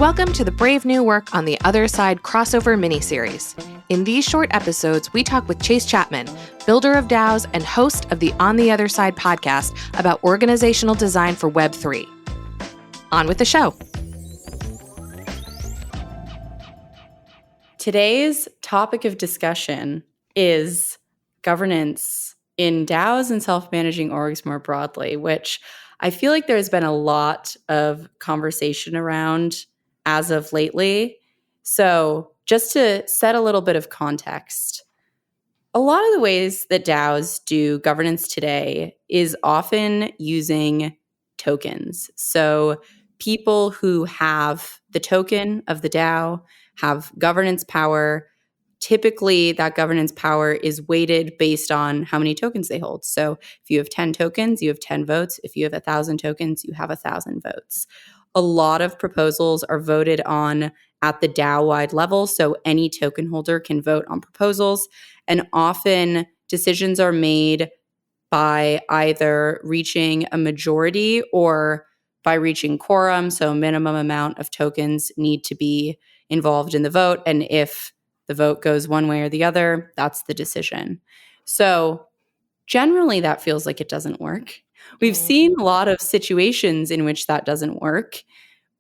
Welcome to the Brave New Work on the Other Side crossover miniseries. In these short episodes, we talk with Chase Chapman, builder of DAOs and host of the On the Other Side podcast about organizational design for Web3. On with the show. Today's topic of discussion is governance in DAOs and self-managing orgs more broadly, which I feel like there's been a lot of conversation around as of lately. So just to set a little bit of context, a lot of the ways that DAOs do governance today is often using tokens. So people who have the token of the DAO have governance power. Typically, that governance power is weighted based on how many tokens they hold. So if you have 10 tokens, you have 10 votes. If you have 1,000 tokens, you have 1,000 votes. A lot of proposals are voted on at the DAO-wide level, so any token holder can vote on proposals. And often decisions are made by either reaching a majority or by reaching quorum, so a minimum amount of tokens need to be involved in the vote. And if the vote goes one way or the other, that's the decision. So generally, that feels like it doesn't work. We've seen a lot of situations in which that doesn't work.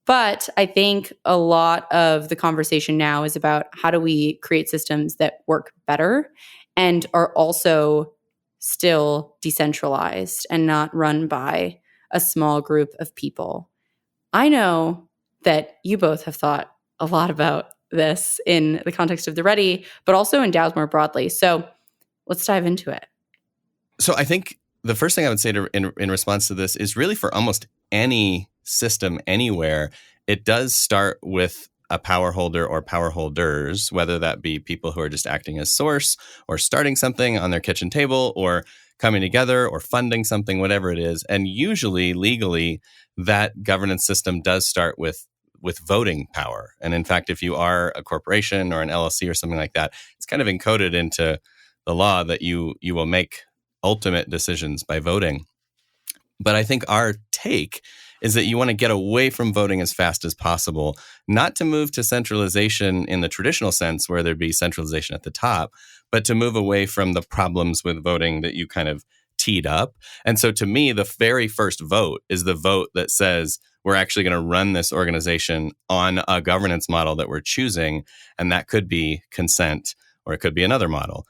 But I think a lot of the conversation now is about how do we create systems that work better and are also still decentralized and not run by a small group of people. I know that you both have thought a lot about this in the context of the Ready, but also in DAOs more broadly. So let's dive into it. So I think the first thing I would say in response to this is really for almost any system anywhere, it does start with a power holder or power holders, whether that be people who are just acting as source or starting something on their kitchen table or coming together or funding something, whatever it is. And usually legally, that governance system does start with voting power. And in fact, if you are a corporation or an LLC or something like that, it's kind of encoded into the law that you will make ultimate decisions by voting. But I think our take is that you want to get away from voting as fast as possible, not to move to centralization in the traditional sense where there'd be centralization at the top, but to move away from the problems with voting that you kind of teed up. And so to me, the very first vote is the vote that says, we're actually going to run this organization on a governance model that we're choosing. And that could be consent, or it could be another model.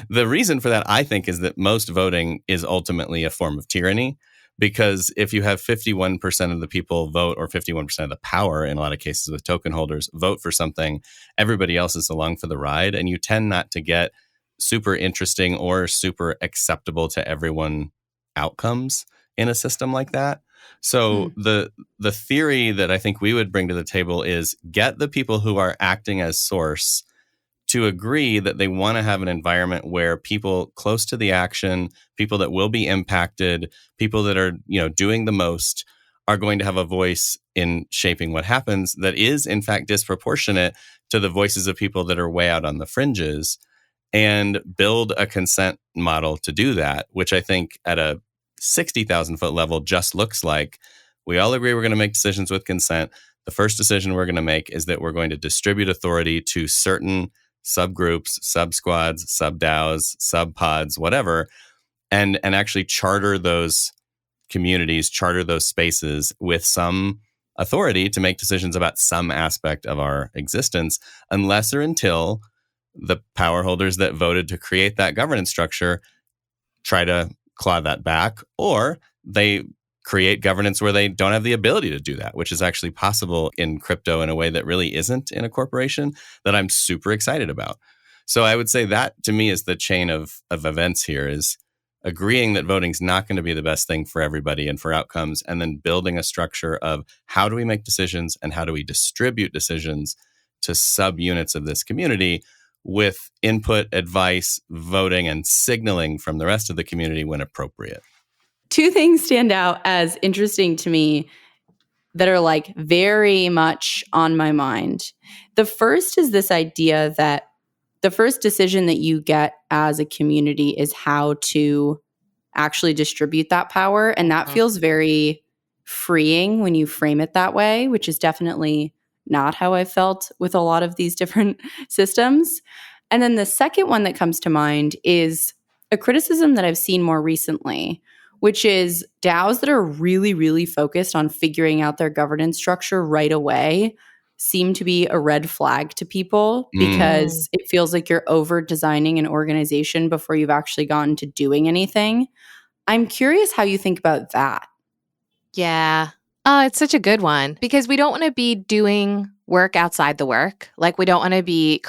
The reason for that, I think, is that most voting is ultimately a form of tyranny, because if you have 51% of the people vote, or 51% of the power in a lot of cases with token holders vote for something, everybody else is along for the ride, and you tend not to get super interesting or super acceptable to everyone outcomes in a system like that. So the theory that I think we would bring to the table is get the people who are acting as source to agree that they want to have an environment where people close to the action, people that will be impacted, people that are, doing the most are going to have a voice in shaping what happens that is in fact disproportionate to the voices of people that are way out on the fringes, and build a consent model to do that, which I think at a 60,000 foot level just looks like we all agree we're going to make decisions with consent. The first decision we're going to make is that we're going to distribute authority to certain subgroups, sub-squads, sub-DAOs, sub-pods, whatever, and actually charter those communities, charter those spaces with some authority to make decisions about some aspect of our existence, unless or until the power holders that voted to create that governance structure try to claw that back, or they create governance where they don't have the ability to do that, which is actually possible in crypto in a way that really isn't in a corporation, that I'm super excited about. So I would say that to me is the chain of events here, is agreeing that voting's not going to be the best thing for everybody and for outcomes, and then building a structure of how do we make decisions and how do we distribute decisions to subunits of this community with input, advice, voting, and signaling from the rest of the community when appropriate. Two things stand out as interesting to me that are like very much on my mind. The first is this idea that the first decision that you get as a community is how to actually distribute that power. And that feels very freeing when you frame it that way, which is definitely not how I felt with a lot of these different systems. And then the second one that comes to mind is a criticism that I've seen more recently, which is DAOs that are really, really focused on figuring out their governance structure right away seem to be a red flag to people because it feels like you're over designing an organization before you've actually gotten to doing anything. I'm curious how you think about that. Yeah. Oh, it's such a good one because we don't want to be doing work outside the work. Like we don't want to be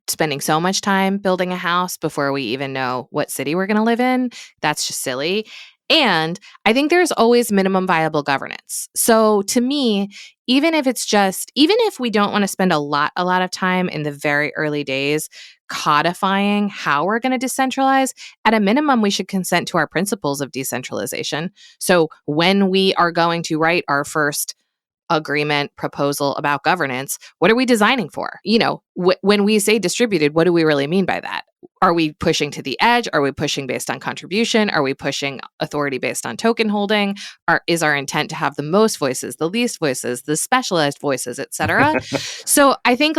spending so much time building a house before we even know what city we're going to live in. That's just silly. And I think there's always minimum viable governance. So to me, even if we don't want to spend a lot of time in the very early days codifying how we're going to decentralize, at a minimum, we should consent to our principles of decentralization. So when we are going to write our first agreement proposal about governance, what are we designing for? When we say distributed, what do we really mean by that? Are we pushing to the edge? Are we pushing based on contribution? Are we pushing authority based on token holding? Is our intent to have the most voices, the least voices, the specialized voices, et cetera? So I think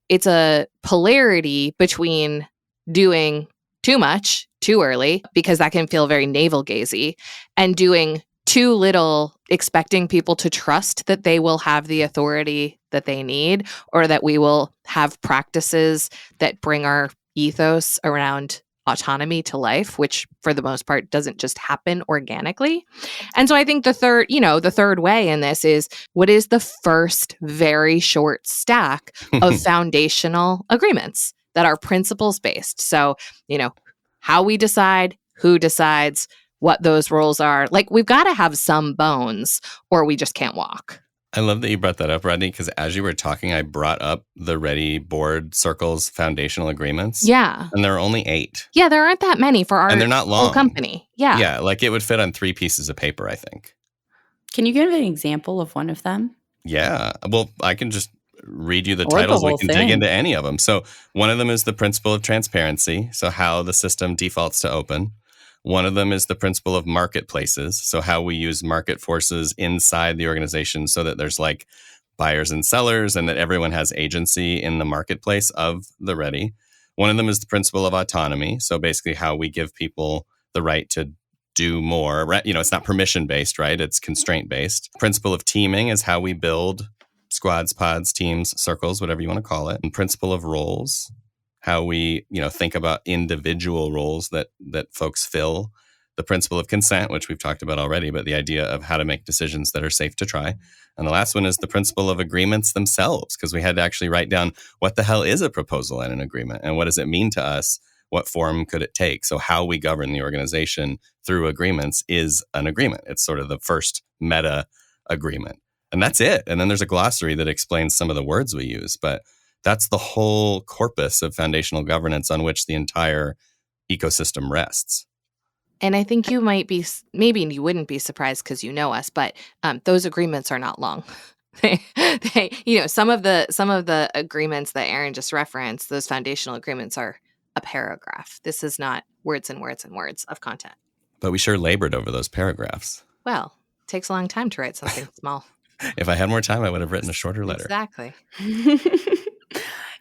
it's a polarity between doing too much, too early, because that can feel very navel-gazy, and doing too little, expecting people to trust that they will have the authority that they need, or that we will have practices that bring our ethos around autonomy to life, which for the most part doesn't just happen organically. And so I think the third way in this is, what is the first very short stack of foundational agreements that are principles based? So, how we decide, who decides, what those roles are. Like, we've got to have some bones or we just can't walk. I love that you brought that up, Rodney, because as you were talking, I brought up the Ready board circles foundational agreements. Yeah. And there are only 8. Yeah, there aren't that many for our and they're not long. whole company. Yeah. Yeah, like it would fit on 3 pieces of paper, I think. Can you give an example of one of them? Yeah. Well, I can just read you the titles. We can dig into any of them. So one of them is the principle of transparency. So how the system defaults to open. One of them is the principle of marketplaces. So how we use market forces inside the organization so that there's like buyers and sellers and that everyone has agency in the marketplace of the Ready. One of them is the principle of autonomy. So basically how we give people the right to do more. It's not permission based, right? It's constraint based. Principle of teaming is how we build squads, pods, teams, circles, whatever you want to call it. And principle of roles, how we, think about individual roles that folks fill. The principle of consent, which we've talked about already, but the idea of how to make decisions that are safe to try. And the last one is the principle of agreements themselves, because we had to actually write down what the hell is a proposal and an agreement, and what does it mean to us? What form could it take? So how we govern the organization through agreements is an agreement. It's sort of the first meta agreement. And that's it. And then there's a glossary that explains some of the words we use, but that's the whole corpus of foundational governance on which the entire ecosystem rests. And I think you might be, maybe you wouldn't be surprised because you know us, but those agreements are not long. Some of the agreements that Aaron just referenced, those foundational agreements are a paragraph. This is not words and words and words of content. But we sure labored over those paragraphs. Well, it takes a long time to write something small. If I had more time, I would have written a shorter letter. Exactly.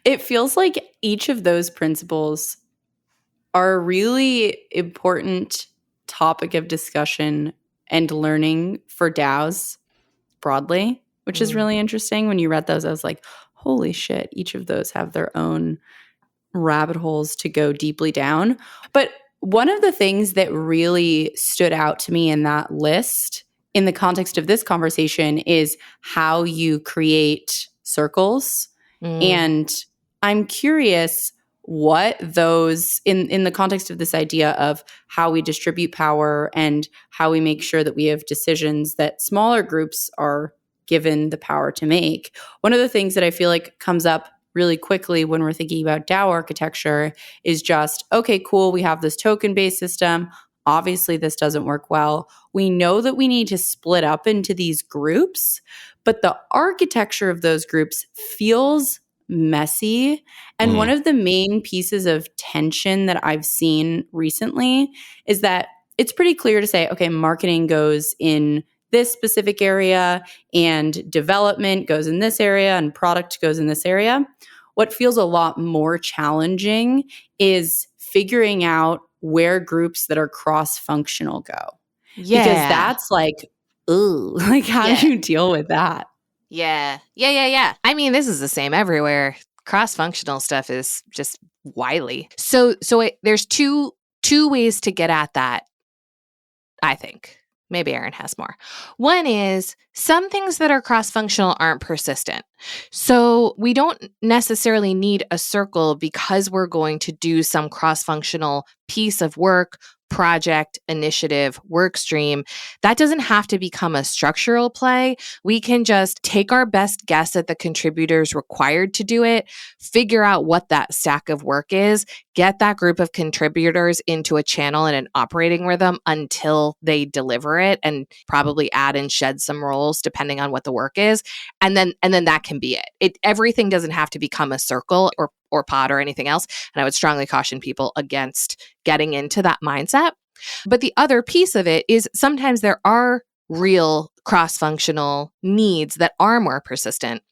It feels like each of those principles are a really important topic of discussion and learning for DAOs broadly, which is really interesting. When you read those, I was like, holy shit, each of those have their own rabbit holes to go deeply down. But one of the things that really stood out to me in that list in the context of this conversation is how you create circles. And I'm curious what those, in the context of this idea of how we distribute power and how we make sure that we have decisions that smaller groups are given the power to make. One of the things that I feel like comes up really quickly when we're thinking about DAO architecture is just, okay, cool, we have this token-based system. Obviously, this doesn't work well. We know that we need to split up into these groups, but the architecture of those groups feels messy. And one of the main pieces of tension that I've seen recently is that it's pretty clear to say, okay, marketing goes in this specific area, and development goes in this area, and product goes in this area. What feels a lot more challenging is figuring out where groups that are cross-functional go. Yeah. Because that's like, ooh, like how do you deal with that? Yeah. I mean, this is the same everywhere. Cross-functional stuff is just wily. So there's two ways to get at that, I think. Maybe Aaron has more. One is some things that are cross-functional aren't persistent. So we don't necessarily need a circle because we're going to do some cross-functional piece of work, project, initiative, work stream. That doesn't have to become a structural play. We can just take our best guess at the contributors required to do it, figure out what that stack of work is, get that group of contributors into a channel and an operating rhythm until they deliver it, and probably add and shed some roles depending on what the work is. And then that can be it. Everything doesn't have to become a circle or pod or anything else. And I would strongly caution people against getting into that mindset. But the other piece of it is sometimes there are real cross-functional needs that are more persistent.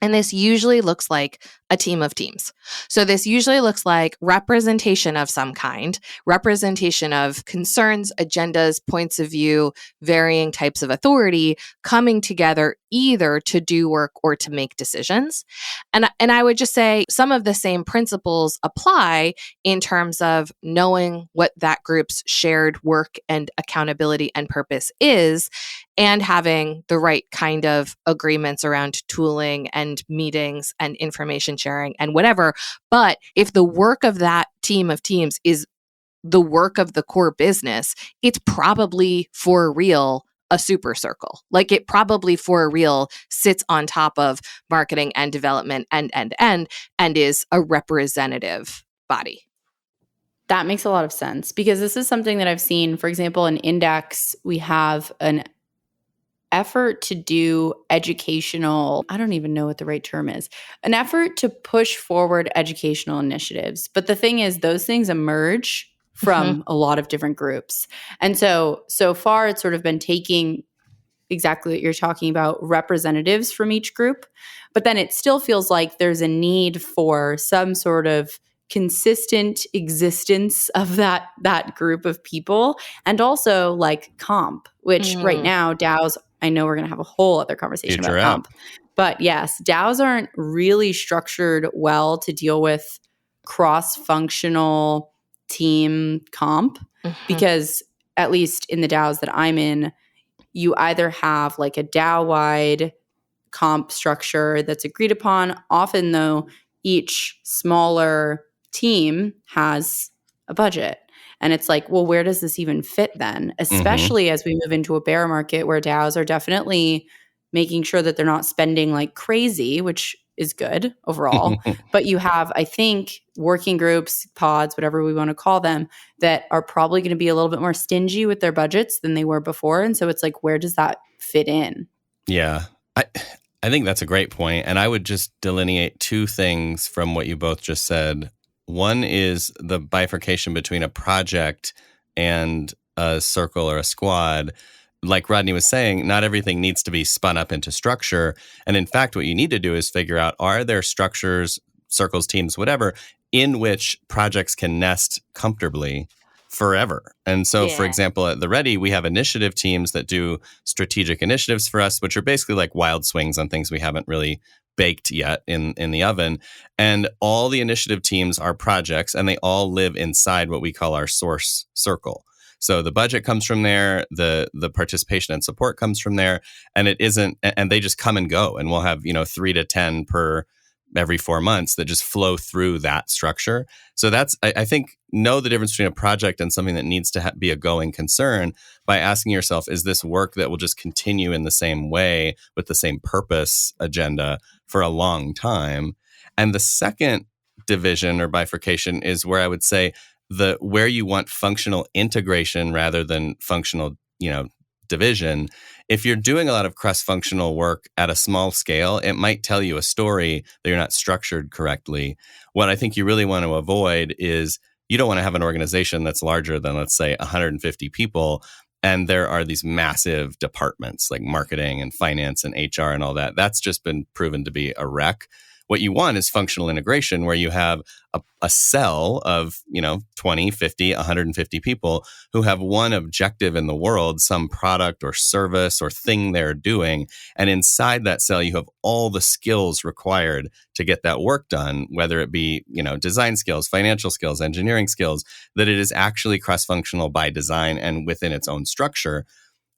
And this usually looks like a team of teams. So this usually looks like representation of some kind, representation of concerns, agendas, points of view, varying types of authority coming together either to do work or to make decisions. And I would just say some of the same principles apply in terms of knowing what that group's shared work and accountability and purpose is, and having the right kind of agreements around tooling and meetings and information sharing and whatever. But if the work of that team of teams is the work of the core business, it's probably for real a super circle. Like it probably for real sits on top of marketing and development and is a representative body. That makes a lot of sense because this is something that I've seen. For example, in Index, we have an effort to do educational, I don't even know what the right term is, an effort to push forward educational initiatives. But the thing is, those things emerge from a lot of different groups. And so far, it's sort of been taking exactly what you're talking about, representatives from each group. But then it still feels like there's a need for some sort of consistent existence of that group of people, and also like comp, which right now DAOs, I know we're going to have a whole other conversation about comp. But yes, DAOs aren't really structured well to deal with cross-functional team comp because at least in the DAOs that I'm in, you either have like a DAO-wide comp structure that's agreed upon. Often though, each smaller team has a budget. And it's like, well, where does this even fit then? Especially as we move into a bear market where DAOs are definitely making sure that they're not spending like crazy, which is good overall. But you have, I think, working groups, pods, whatever we want to call them, that are probably going to be a little bit more stingy with their budgets than they were before. And so it's like, where does that fit in? Yeah. I think that's a great point. And I would just delineate two things from what you both just said. One is the bifurcation between a project and a circle or a squad. Like Rodney was saying, not everything needs to be spun up into structure. And in fact, what you need to do is figure out, are there structures, circles, teams, whatever, in which projects can nest comfortably forever? And so, for example, at the Ready, we have initiative teams that do strategic initiatives for us, which are basically like wild swings on things we haven't really baked yet in the oven. And all the initiative teams are projects, and they all live inside what we call our source circle. So the budget comes from there, the participation and support comes from there, and it isn't, and they just come and go, and we'll have 3 to 10 per every 4 months that just flow through that structure. So that's, I think, know the difference between a project and something that needs to be a going concern by asking yourself, is this work that will just continue in the same way with the same purpose agenda for a long time? And the second division or bifurcation is where I would say where you want functional integration rather than functional, division. If you're doing a lot of cross-functional work at a small scale, it might tell you a story that you're not structured correctly. What I think you really want to avoid is you don't want to have an organization that's larger than, let's say, 150 people And there are these massive departments like marketing and finance and HR and all that. That's just been proven to be a wreck. What you want is functional integration where you have a cell of, 20, 50, 150 people who have one objective in the world, some product or service or thing they're doing. And inside that cell, you have all the skills required to get that work done, whether it be, design skills, financial skills, engineering skills, that it is actually cross-functional by design and within its own structure.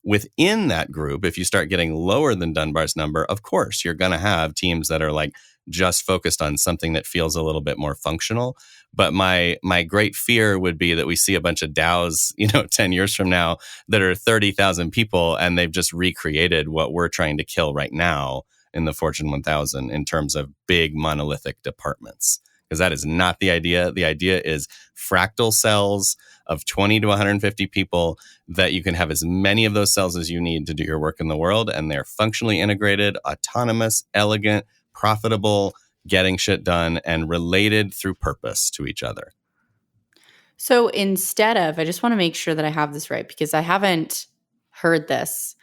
Within that group, if you start getting lower than Dunbar's number, of course, you're going to have teams that are like just focused on something that feels a little bit more functional. But my great fear would be that we see a bunch of DAOs, 10 years from now that are 30,000 people and they've just recreated what we're trying to kill right now in the Fortune 1000 in terms of big monolithic departments. Because that is not the idea. The idea is fractal cells of 20 to 150 people that you can have as many of those cells as you need to do your work in the world. And they're functionally integrated, autonomous, elegant, profitable, getting shit done, and related through purpose to each other. So instead of, I just want to make sure that I have this right because I haven't heard this.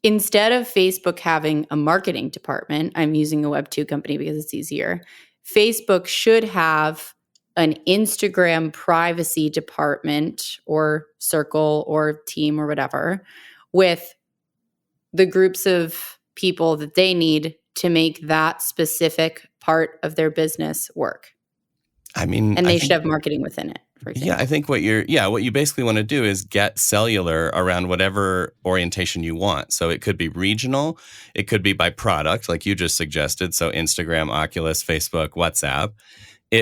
Instead of Facebook having a marketing department, I'm using a Web2 company because it's easier. Facebook should have an Instagram privacy department or circle or team or whatever with the groups of people that they need to make that specific part of their business work. And they should have marketing within it, for example. Yeah, I think what you basically want to do is get cellular around whatever orientation you want. So it could be regional, it could be by product, like you just suggested. So Instagram, Oculus, Facebook, WhatsApp.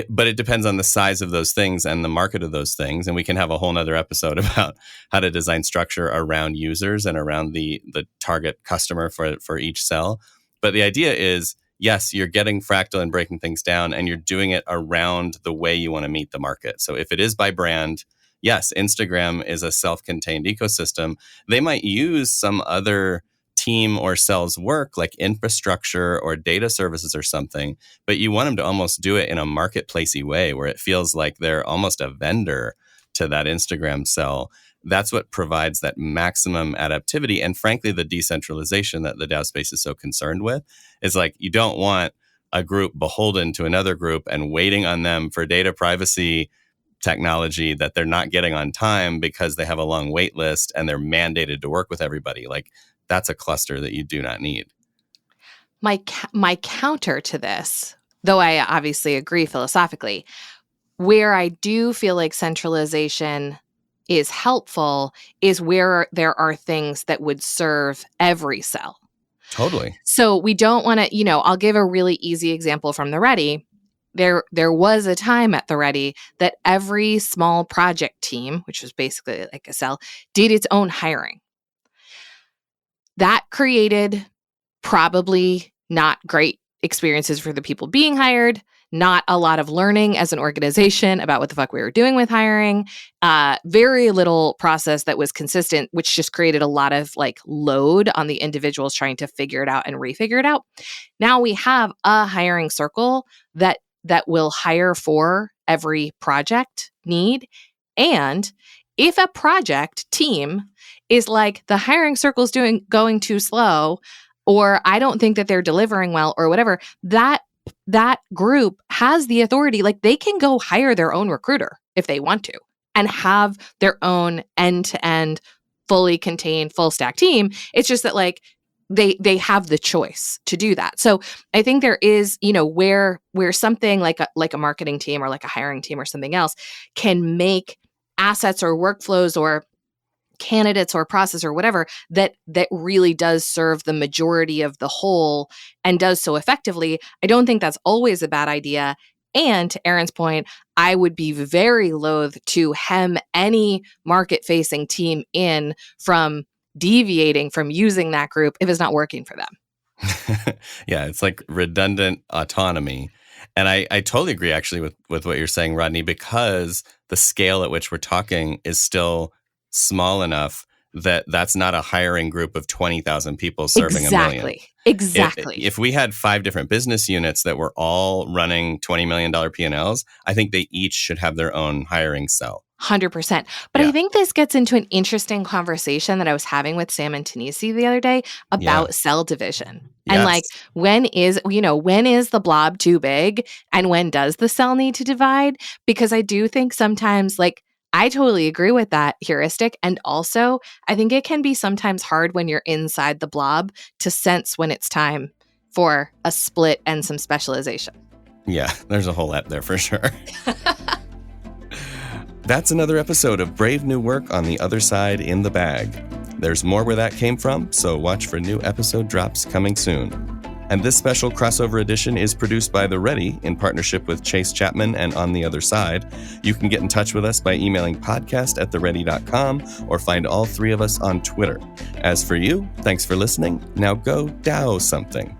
But it depends on the size of those things and the market of those things. And we can have a whole nother episode about how to design structure around users and around the target customer for each cell. But the idea is, yes, you're getting fractal and breaking things down, and you're doing it around the way you want to meet the market. So if it is by brand, yes, Instagram is a self-contained ecosystem. They might use some other team or cell's work like infrastructure or data services or something, but you want them to almost do it in a marketplacey way where it feels like they're almost a vendor to that Instagram cell. That's what provides that maximum adaptivity. And frankly, the decentralization that the DAO space is so concerned with is like, you don't want a group beholden to another group and waiting on them for data privacy technology that they're not getting on time because they have a long wait list and they're mandated to work with everybody. Like, that's a cluster that you do not need. My counter to this, though I obviously agree philosophically, where I do feel like centralization is helpful is where there are things that would serve every cell. Totally. So we don't want to, I'll give a really easy example from the Ready. There was a time at the Ready that every small project team, which was basically like a cell, did its own hiring. That created probably not great experiences for the people being hired, not a lot of learning as an organization about what the fuck we were doing with hiring, very little process that was consistent, which just created a lot of like load on the individuals trying to figure it out and refigure it out. Now we have a hiring circle that will hire for every project need. And if a project team is like, the hiring circle is going too slow, or I don't think that they're delivering well or whatever, that group has the authority, like they can go hire their own recruiter if they want to and have their own end-to-end, fully contained, full stack team. It's just that like they have the choice to do that. So I think there is, where something like a marketing team or like a hiring team or something else can make assets or workflows or candidates or process or whatever that really does serve the majority of the whole and does so effectively. I don't think that's always a bad idea. And to Aaron's point, I would be very loath to hem any market-facing team in from deviating from using that group if it's not working for them. Yeah, it's like redundant autonomy. And I totally agree actually with what you're saying, Rodney, because the scale at which we're talking is still small enough that's not a hiring group of 20,000 people serving a million. Exactly. If we had 5 different business units that were all running $20 million P&Ls, I think they each should have their own hiring cell. 100%. But I think this gets into an interesting conversation that I was having with Sam and Tanisi the other day about cell division. Yes. And like, when is the blob too big and when does the cell need to divide? Because I do think sometimes, like, I totally agree with that heuristic. And also, I think it can be sometimes hard when you're inside the blob to sense when it's time for a split and some specialization. Yeah, there's a whole lot there for sure. That's another episode of Brave New Work on the Other Side in the Bag. There's more where that came from, so watch for new episode drops coming soon. And this special crossover edition is produced by The Ready in partnership with Chase Chapman and On the Other Side. You can get in touch with us by emailing podcast@theready.com or find all 3 of us on Twitter. As for you, thanks for listening. Now go DAO something.